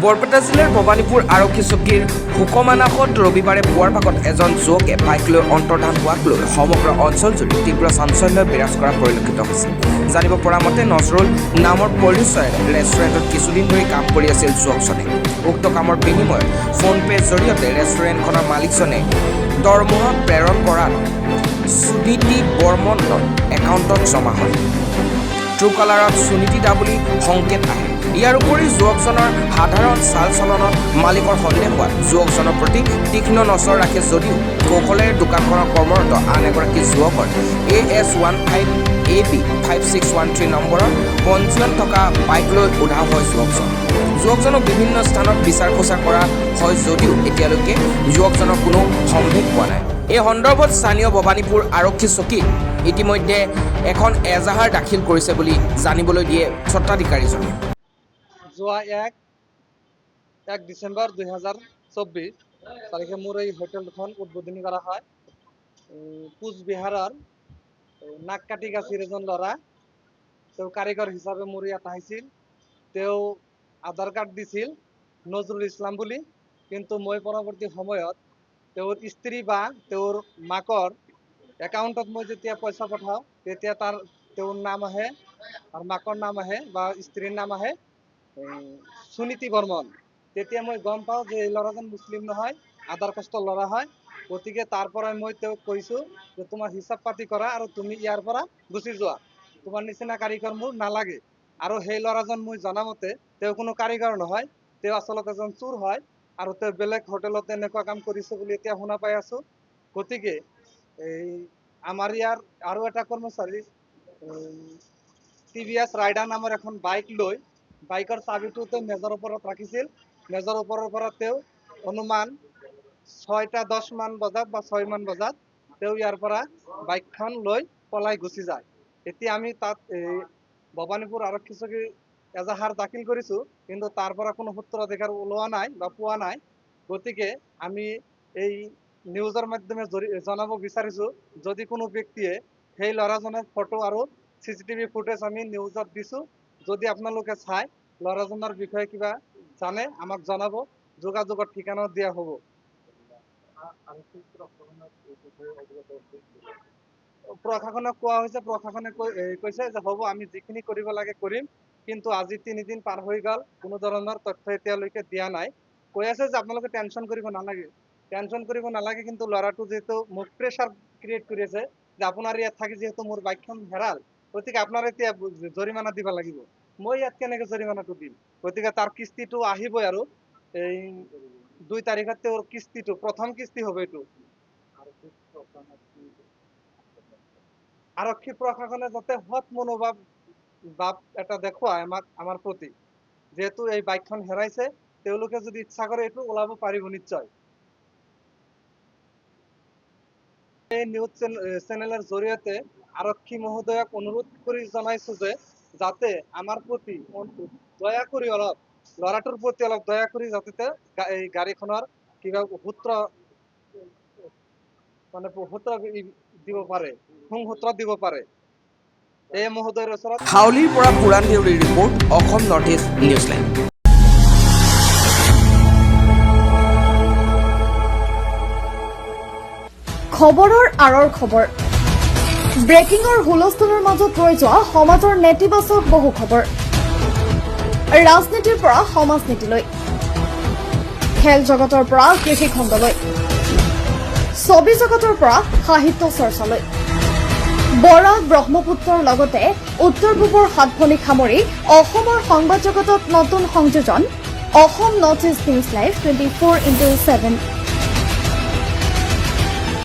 বৰপেটা জিলাৰ ভবানীপুৰ আৰক্ষী চকীৰ হুকমানাখত ৰবিবাৰে পুৱাৰ ভাগত এজন যুৱকে বাইক লৈ অন্তৰ্ধান হোৱাক লৈ সমগ্ৰ অঞ্চলজুৰি তীব্ৰ চাঞ্চল্য বিৰাজ কৰা পৰিলক্ষিত হৈছে। জানিব পৰা মতে নজৰুল নামৰ পৰিচয়েৰে ৰেষ্টুৰেণ্টত কিছুদিন ধৰি কাম কৰি আছিল যুৱকজনে। উক্ত কামৰ বিনিময়ত ফোনপেৰ জৰিয়তে ৰেষ্টুৰেণ্টখনৰ মালিকজনে দৰমহা প্ৰেৰণ কৰাত সুনীতি বৰ্মনৰ একাউণ্টত জমা হয়। ট্ৰুকলাৰত সুনীতি দা বুলি সংকেত আহে। ইয়াৰ উপৰি যুৱকজনৰ সাধাৰণ চাল চলনত মালিকৰ সন্দেহ হোৱাত যুৱকজনৰ প্ৰতি তীক্ষ্ণ নজৰ ৰাখে যদিও কৌশলেৰে দোকানখনৰ কৰ্মৰত আন এগৰাকী যুৱকৰ AS15AB5613 নম্বৰৰ পঞ্জীয়ন থকা বাইক লৈ উধাও হয় যুৱকজন। যুৱকজনক বিভিন্ন স্থানত বিচাৰ খোচাৰ কৰা হয় যদিও এতিয়ালৈকে যুৱকজনৰ কোনো সম্ভেদ পোৱা নাই। এই সন্দৰ্ভত স্থানীয় ভবানীপুৰ আৰক্ষী চকীত ইতিমধ্যে এখন এজাহাৰ দাখিল কৰিছে বুলি জানিবলৈ দিয়ে স্বত্বাধিকাৰীজনে। যোৱা 1 ডিচেম্বৰ 2024 তাৰিখে মোৰ এই হোটেলখন উদ্বোধনী কৰা হয়। কোচবিহাৰৰ নাককাটি গাছিৰ এজন ল'ৰা, তেওঁ কাৰিকৰ হিচাপে মোৰ ইয়াত আহিছিল। তেওঁ আধাৰ কাৰ্ড দিছিল নজৰুল ইছলাম বুলি, কিন্তু মই পৰৱৰ্তী সময়ত তেওঁৰ স্ত্ৰী বা তেওঁৰ মাকৰ একাউণ্টত মই যেতিয়া পইচা পঠাওঁ তেতিয়া তেওঁৰ নাম আহে আৰু মাকৰ নাম আহে বা স্ত্ৰীৰ নাম আহে সুনীতি বৰ্মন। তেতিয়া মই গম পাওঁ যে এই ল'ৰাজন মুছলিম নহয়, আধাৰ কাষ্টৰ ল'ৰা হয়। গতিকে তাৰ পৰাই মই তেওঁক কৈছোঁ যে তোমাৰ হিচাপ পাতি কৰা আৰু তুমি ইয়াৰ পৰা গুচি যোৱা, তোমাৰ নিচিনা কাৰিকৰ মোৰ নালাগে। আৰু সেই ল'ৰাজন মই জনামতে তেওঁ কোনো কাৰিকৰ নহয়, তেওঁ আচলতে এজন চোৰ হয় আৰু তেওঁ বেলেগ হোটেলত এনেকুৱা কাম কৰিছে বুলি এতিয়া শুনা পাই আছোঁ। গতিকে এই আমাৰ ইয়াৰ আৰু এটা কৰ্মচাৰী TVS ৰাইডাৰ নামৰ এখন বাইক লৈ বাইকৰ চাবিটো তেওঁ মেজৰ ওপৰত ৰাখিছিল। মেজৰ ওপৰৰ পৰা তেওঁ অনুমান 6:10 মান বজাত বা 6 মান বজাত তেওঁ ইয়াৰ পৰা বাইকখন লৈ পলাই গুচি যায়। এতিয়া আমি তাত ভবানীপুৰ আৰক্ষী চকী এজাহাৰ দাখিল কৰিছোঁ, কিন্তু তাৰ পৰা কোনো সূত্ৰাধিকাৰ ওলোৱা নাই বা পোৱা নাই। গতিকে আমি এই নিউজৰ মাধ্যমে জনাব বিচাৰিছোঁ, যদি কোনো ব্যক্তিয়ে সেই ল'ৰাজনৰ ফটো আৰু CCTV ফুটেজ আমি নিউজত দিছোঁ, যদি আপোনালোকে চাই ল'ৰাজনৰ বিষয়ে কিবা জানে আমাক জনাব, যোগাযোগৰ ঠিকনা দিয়া হ'ব। প্ৰশাসনক কোৱা হৈছে, প্ৰশাসনে কৈছে যে হ'ব, আমি যিখিনি কৰিব লাগে কৰিম, কিন্তু আজি 3 দিন পাৰ হৈ গ'ল, কোনো ধৰণৰ তথ্য এতিয়ালৈকে দিয়া নাই। কৈ আছে যে আপোনালোকে টেনশ্যন কৰিব নালাগে, কিন্তু ল'ৰাটো যিহেতু মোক প্ৰেছাৰ ক্ৰিয়েট কৰি আছে যে আপোনাৰ ইয়াত থাকি যিহেতু মোৰ বাইকখন হেৰাল, গতিকে আপোনাৰ এতিয়া জৰিমনা দিব লাগিব। মই ইয়াত কেনেকৈ জৰিমনাটো দিম? গতিকে তাৰ কিস্তিটো আহিবই আৰু এই 2 তাৰিখত তেওঁৰ কিস্তিটো প্ৰথম কিস্তি হ'ব। এইটো আৰক্ষী প্ৰশাসনে যাতে সৎ মনোভাৱ এটা দেখুৱায় আমাৰ প্ৰতি, যিহেতু এই বাইকখন হেৰাইছে, তেওঁলোকে যদি ইচ্ছা কৰে এইটো ওলাব পাৰিব নিশ্চয়। এই নিউজ চেনেলৰ জৰিয়তে আৰক্ষী মহোদয়ক অনুৰোধ কৰি জনাইছোঁ যে যাতে আমাৰ প্ৰতি দয়া কৰি ল'ৰাটোৰ প্ৰতি অলপ দয়া কৰি যাতে এই গাড়ীখনৰ কিবা সূত্ৰ দিব পাৰে, সংসূত্ৰ দিব পাৰে। এই মহোদয়ৰ ওচৰত হাউলিৰ পৰা পুৰাণ দেউৰীৰ ৰিপৰ্ট, অসম নৰ্থ ইষ্ট নিউজলেণ্ড। খবৰৰ আঁৰৰ খবৰ, ব্ৰেকিঙৰ হুলস্থুলৰ মাজত ৰৈ যোৱা সমাজৰ নেতিবাচক বহু খবৰ। ৰাজনীতিৰ পৰা সমাজনীতিলৈ, খেল জগতৰ পৰা কৃষি খণ্ডলৈ, ছবি জগতৰ পৰা সাহিত্য চৰ্চালৈ, বৰাক ব্ৰহ্মপুত্ৰৰ লগতে উত্তৰ পূবৰ সাতভনীক সামৰি অসমৰ সংবাদ জগতত নতুন সংযোজন, Assam north east news live 24/7।